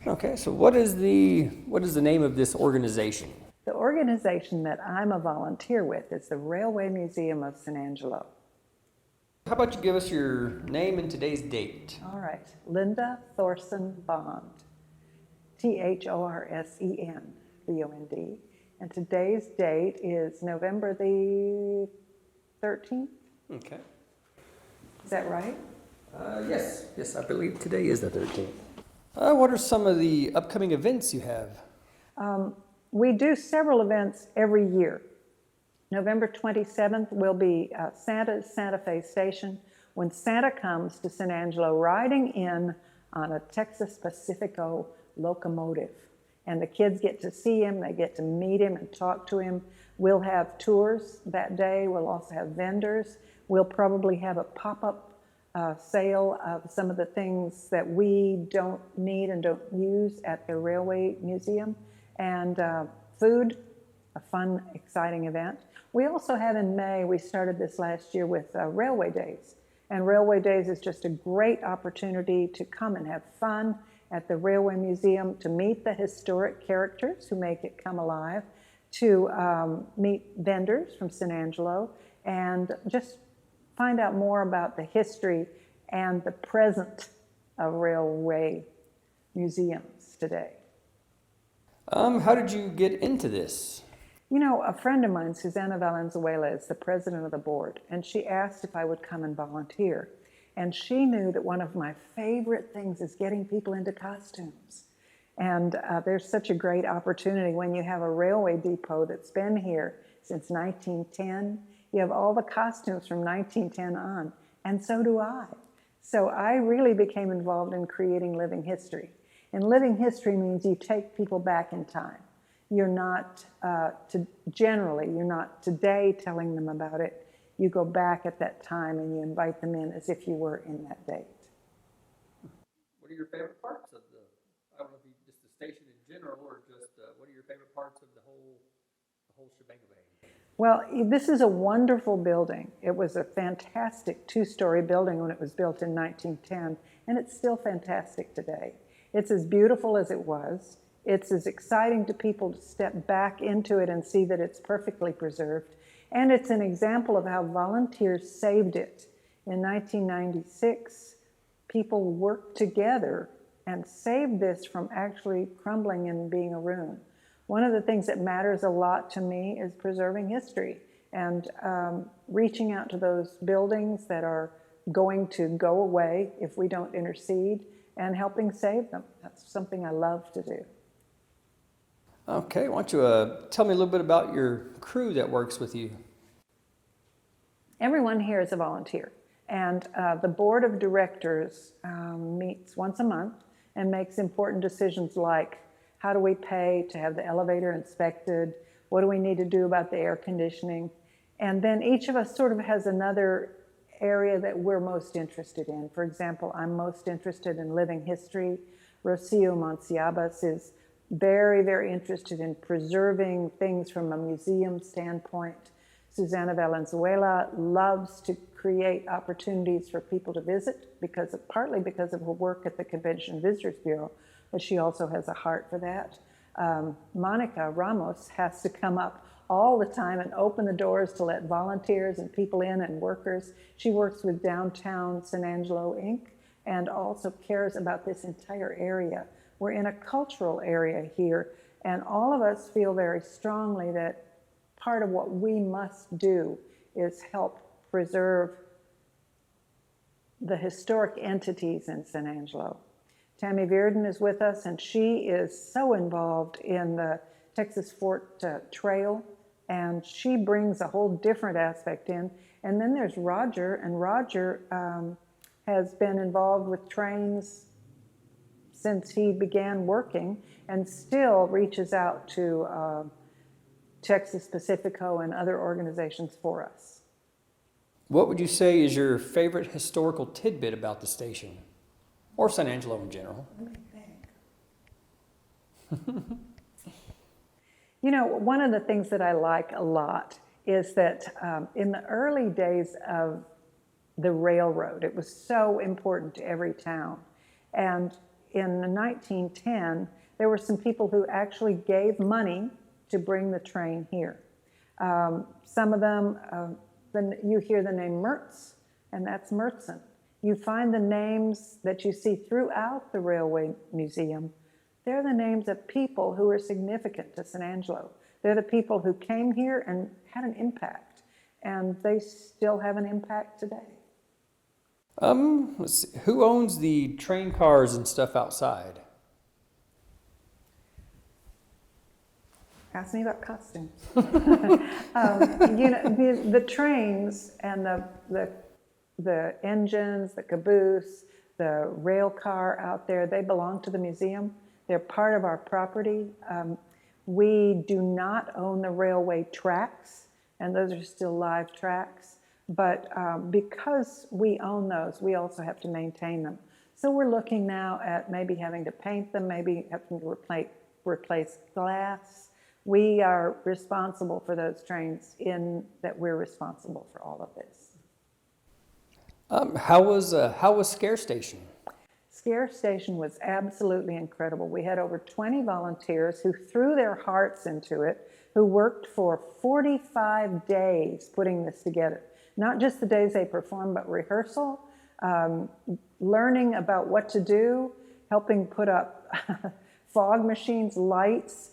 Okay, so what is the name of this organization? The organization that I'm a volunteer with is the Railway Museum of San Angelo. How about you give us your name and today's date? All right, Linda Thorsen Bond, Thorsen Bond, and today's date is November the 13th. Okay. Is that right? Yes, I believe today is the 13th. What are some of the upcoming events you have? We do several events every year. November 27th will be Santa's Santa Fe Station, when Santa comes to San Angelo riding in on a Texas Pacifico locomotive. And the kids get to see him, they get to meet him and talk to him. We'll have tours that day, we'll also have vendors. We'll probably have a pop-up sale of some of the things that we don't need and don't use at the Railway Museum. And food, a fun, exciting event. We also have in May, we started this last year with Railway Days. And Railway Days is just a great opportunity to come and have fun at the Railway Museum, to meet the historic characters who make it come alive, to meet vendors from San Angelo, and just find out more about the history and the present of railway museums today. How did you get into this? You know, a friend of mine, Susana Valenzuela, is the president of the board, and she asked if I would come and volunteer. And she knew that one of my favorite things is getting people into costumes. And there's such a great opportunity when you have a railway depot that's been here since 1910. You have all the costumes from 1910 on, and so do I. So I really became involved in creating living history. And living history means you take people back in time. You're not, you're not today telling them about it. You go back at that time and you invite them in as if you were in that date. What are your favorite parts of I don't know if you just the station in general, or just what are your favorite parts of the whole shebang? Well, this is a wonderful building. It was a fantastic two-story building when it was built in 1910, and it's still fantastic today. It's as beautiful as it was. It's as exciting to people to step back into it and see that it's perfectly preserved. And it's an example of how volunteers saved it. In 1996, people worked together and saved this from actually crumbling and being a ruin. One of the things that matters a lot to me is preserving history and reaching out to those buildings that are going to go away if we don't intercede, and helping save them. That's something I love to do. Okay, why don't you tell me a little bit about your crew that works with you? Everyone here is a volunteer, and the board of directors meets once a month and makes important decisions like, how do we pay to have the elevator inspected? What do we need to do about the air conditioning? And then each of us sort of has another area that we're most interested in. For example, I'm most interested in living history. Rocio Manciabas is very, very interested in preserving things from a museum standpoint. Susana Valenzuela loves to create opportunities for people to visit, partly because of her work at the Convention and Visitors Bureau, but she also has a heart for that. Monica Ramos has to come up all the time and open the doors to let volunteers and people in and workers. She works with Downtown San Angelo, Inc., and also cares about this entire area. We're in a cultural area here, and all of us feel very strongly that part of what we must do is help preserve the historic entities in San Angelo. Tammy Virden is with us, and she is so involved in the Texas Fort Trail, and she brings a whole different aspect in. And then there's Roger, and Roger has been involved with trains since he began working, and still reaches out to Texas Pacifico and other organizations for us. What would you say is your favorite historical tidbit about the station, or San Angelo in general? Let me think. You know, one of the things that I like a lot is that in the early days of the railroad, it was so important to every town. And in 1910, there were some people who actually gave money to bring the train here. Some of them, you hear the name Mertz, and that's Mertzen. You find the names that you see throughout the Railway Museum. They're the names of people who are significant to San Angelo. They're the people who came here and had an impact, and they still have an impact today. Let's see. Who owns the train cars and stuff outside? Ask me about costumes. The trains and the engines, the caboose, the rail car out there, they belong to the museum. They're part of our property. We do not own the railway tracks, and those are still live tracks. But because we own those, we also have to maintain them. So we're looking now at maybe having to paint them, maybe having to replace glass. We are responsible for those trains in that we're responsible for all of this. How was Scare Station? Scare Station was absolutely incredible. We had over 20 volunteers who threw their hearts into it, who worked for 45 days putting this together. Not just the days they performed, but rehearsal, learning about what to do, helping put up fog machines, lights.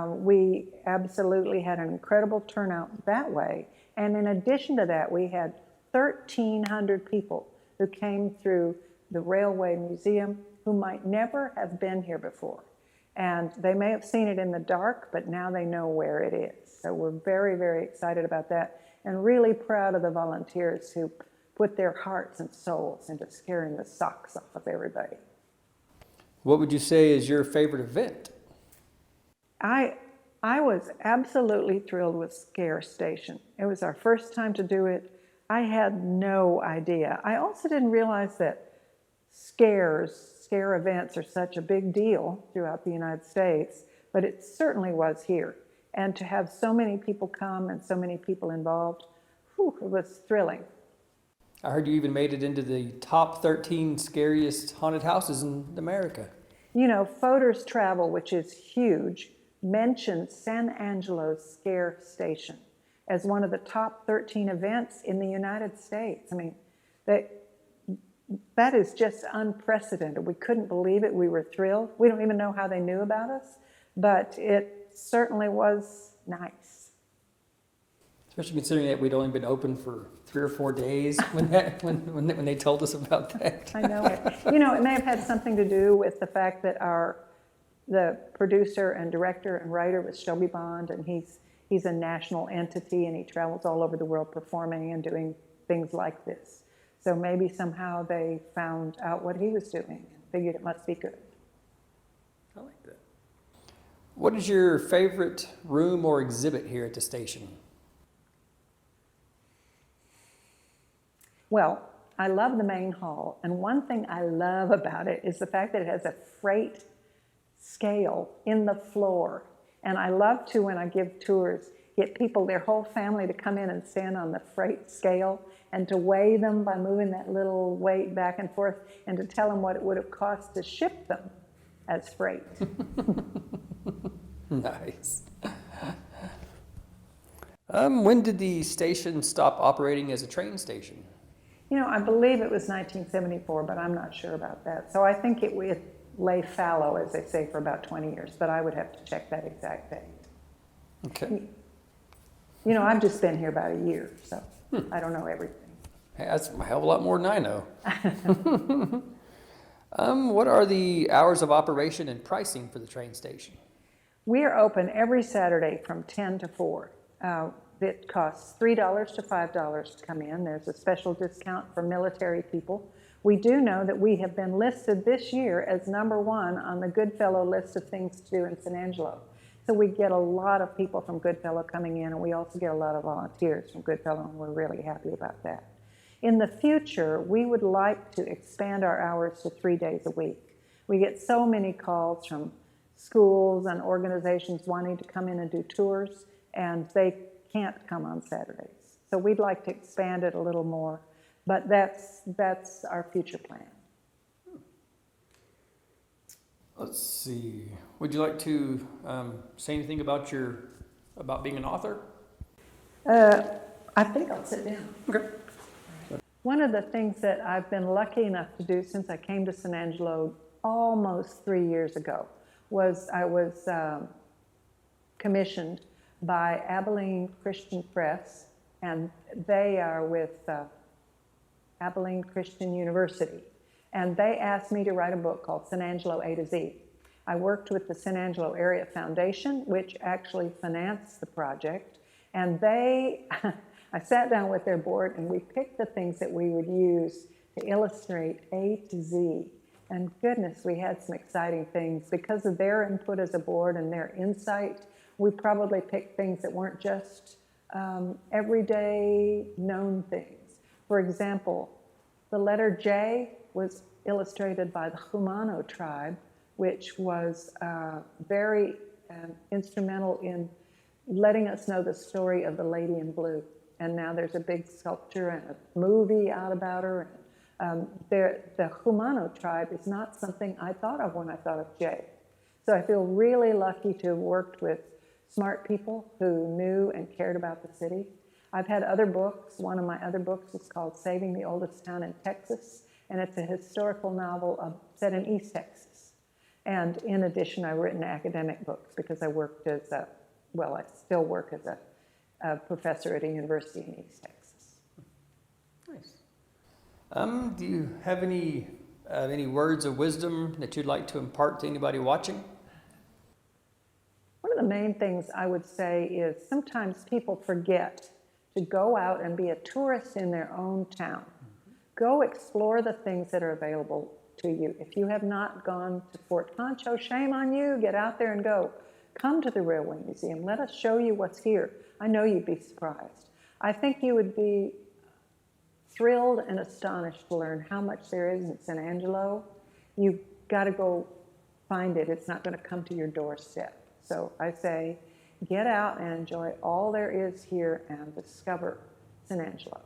We absolutely had an incredible turnout that way. And in addition to that, we had 1,300 people who came through the Railway Museum who might never have been here before. And they may have seen it in the dark, but now they know where it is. So we're very, very excited about that and really proud of the volunteers who put their hearts and souls into scaring the socks off of everybody. What would you say is your favorite event? I was absolutely thrilled with Scare Station. It was our first time to do it. I had no idea. I also didn't realize that scare events are such a big deal throughout the United States, but it certainly was here. And to have so many people come and so many people involved, it was thrilling. I heard you even made it into the top 13 scariest haunted houses in America. You know, Photos Travel, which is huge, mentioned San Angelo's Scare Station as one of the top 13 events in the United States. I mean, that is just unprecedented. We couldn't believe it. We were thrilled. We don't even know how they knew about us, but it certainly was nice. Especially considering that we'd only been open for 3 or 4 days when they told us about that. I know it. You know, it may have had something to do with the fact that the producer and director and writer was Shelby Bond, and he's a national entity, and he travels all over the world performing and doing things like this. So maybe somehow they found out what he was doing and figured it must be good. I like that. What is your favorite room or exhibit here at the station? Well, I love the main hall, and one thing I love about it is the fact that it has a freight scale in the floor. And I love to, when I give tours, get people, their whole family, to come in and stand on the freight scale and to weigh them by moving that little weight back and forth and to tell them what it would have cost to ship them as freight. Nice. When did the station stop operating as a train station? You know, I believe it was 1974, but I'm not sure about that. So I think it lay fallow, as they say, for about 20 years, but I would have to check that exact date. Okay. You know, I've just been here about a year, so I don't know everything. Hey, that's a hell of a lot more than I know. What are the hours of operation and pricing for the train station? We are open every Saturday from 10 to 4. It costs $3 to $5 to come in. There's a special discount for military people. We do know that we have been listed this year as #1 on the Goodfellow list of things to do in San Angelo. So we get a lot of people from Goodfellow coming in, and we also get a lot of volunteers from Goodfellow, and we're really happy about that. In the future, we would like to expand our hours to 3 days a week. We get so many calls from schools and organizations wanting to come in and do tours, and they can't come on Saturdays. So we'd like to expand it a little more, but that's our future plan. Let's see. Would you like to say anything about being an author? I think I'll sit down. Okay. One of the things that I've been lucky enough to do since I came to San Angelo almost 3 years ago was I was commissioned by Abilene Christian Press, and they are with Abilene Christian University. And they asked me to write a book called San Angelo A to Z. I worked with the San Angelo Area Foundation, which actually financed the project. And I sat down with their board and we picked the things that we would use to illustrate A to Z. And goodness, we had some exciting things. Because of their input as a board and their insight, we probably picked things that weren't just everyday known things. For example, the letter J was illustrated by the Jumano tribe, which was very instrumental in letting us know the story of the Lady in Blue. And now there's a big sculpture and a movie out about her. The Jumano tribe is not something I thought of when I thought of Jay. So I feel really lucky to have worked with smart people who knew and cared about the city. I've had other books. One of my other books is called Saving the Oldest Town in Texas, and it's a historical novel set in East Texas. And in addition, I've written academic books because I worked as I still work as a professor at a university in East Texas. Nice. Do you have any words of wisdom that you'd like to impart to anybody watching? One of the main things I would say is sometimes people forget to go out and be a tourist in their own town. Go explore the things that are available to you. If you have not gone to Fort Concho, shame on you. Get out there and go. Come to the Railway Museum. Let us show you what's here. I know you'd be surprised. I think you would be thrilled and astonished to learn how much there is in San Angelo. You've got to go find it. It's not going to come to your doorstep. So I say, get out and enjoy all there is here and discover San Angelo.